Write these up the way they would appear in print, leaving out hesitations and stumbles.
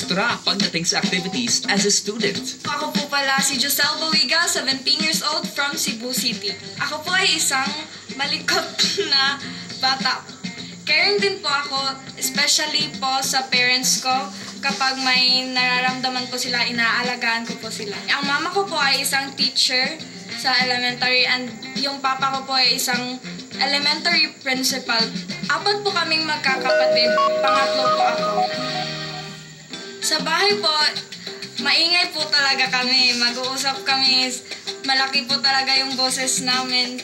ekstra pagdating sa activities as a student. Ako po pala si Joselle Bowiga, 17 years old from Cebu City. Ako po ay isang malikot na bata. Caring din po ako, especially po sa parents ko. Kapag may nararamdaman po sila, inaalagaan ko po sila. Ang mama ko po ay isang teacher sa elementary and yung papa ko po ay isang elementary principal. 4 po kaming magkakapatid, pangatlo po ako. Sa bahay po, maingay po talaga kami. Mag-uusap kami, malaki po talaga yung boses namin.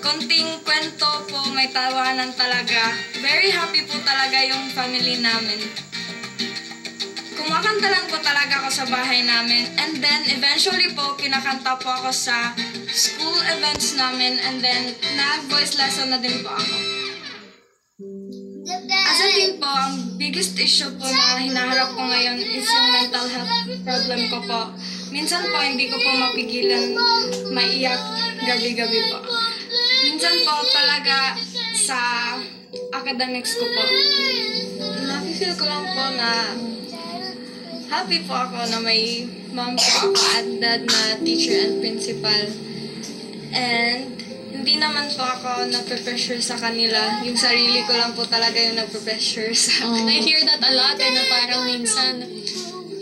Konting kwento po, may tawanan talaga. Very happy po talaga yung family namin. Kumakanta lang po talaga ako sa bahay namin. And then, eventually po, kinakanta po ako sa school events namin. And then, nag-voice lesson na din po ako. As a teen po, ang biggest issue po na hinaharap ko ngayon is yung mental health problem ko po. Minsan po, hindi ko po mapigilan maiyak gabi-gabi po. Minsan po talaga sa academics ko po. Nafe-feel ko lang po na happy po ako na may mom po ako at dad na teacher and principal. And hindi naman po ako nagpe-pressure sa kanila. Yung sarili ko lang po talaga yung nagpe-pressure sa akin. I hear that a lot na parang minsan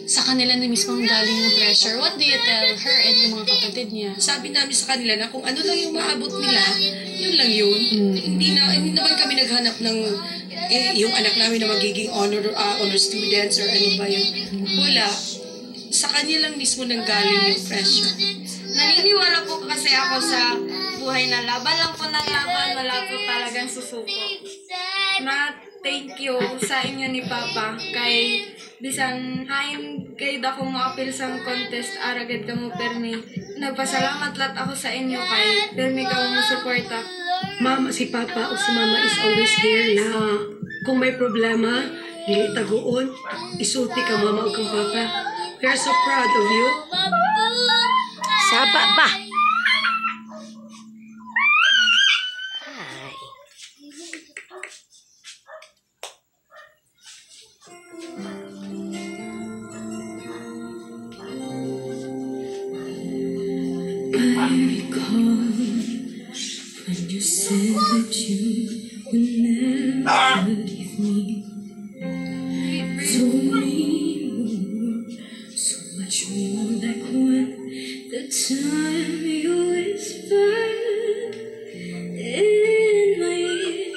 sa kanila na mismo galing yung pressure. What do you tell her and yung mga kapatid niya? Sabi namin sa kanila na kung ano lang yung maabot nila, yun lang yun. Hindi naman kami naghanap ng yung anak namin na magiging honor students or ano ba yun. Wala. Sa kanya lang mismo nanggaling yung pressure. Naniniwala po kasi ako sa buhay na laban lang po ng laban, wala po talagang susuko. Na thank you sa inyo ni Papa kay bisan hain kay dako mo apil sa contest aragad ka mo permi. Nagpasalamat lahat ako sa inyo kay permi ka mo suporta. Mama, si Papa o si Mama is always here na kung may problema, dili taguon, isulti ka Mama o kang Papa. We are so proud of you. Saba ba? I recall when you said that you would never leave me. Told me more, so much more like when the time you whispered in my ear.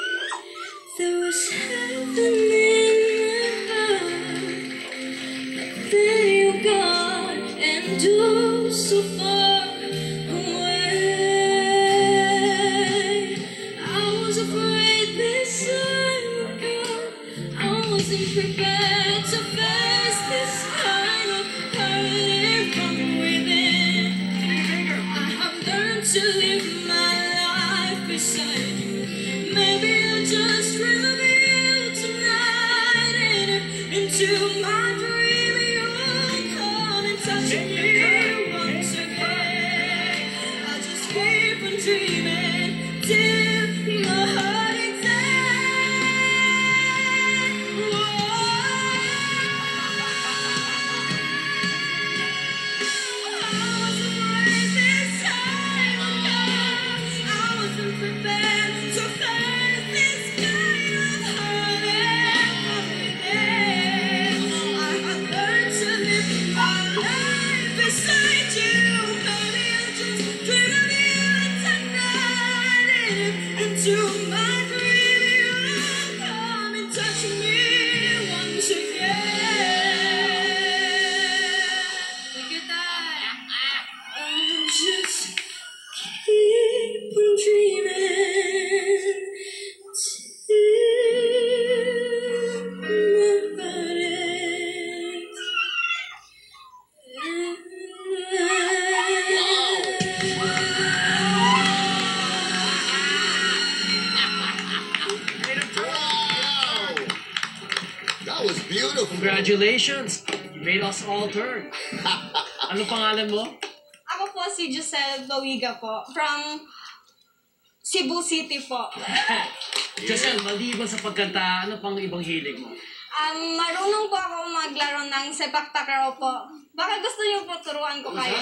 There was heaven in my heart, but then you gone and oh so far away. I was afraid this time would come. I wasn't prepared to face this kind of hurting from within. I have learned to live my life beside you. Maybe I'll just dream of you tonight, and if into my dream you'll come and touch me once again. I just keep on dreaming till my heart into my dream you'll come and touch me once again. Look at that. I'll just keep on dreaming till my heart aches. That was beautiful. Congratulations! You made us all turn. Ano pangalan mo? Ako po si Joselle Bowiga po from Cebu City po. Joselle, maliban sa pagkanta, ano pang ibang hilig mo? Marunong po ako maglaro ng ng sepak takraw po. Baka gusto niyo po turuan ko kayo.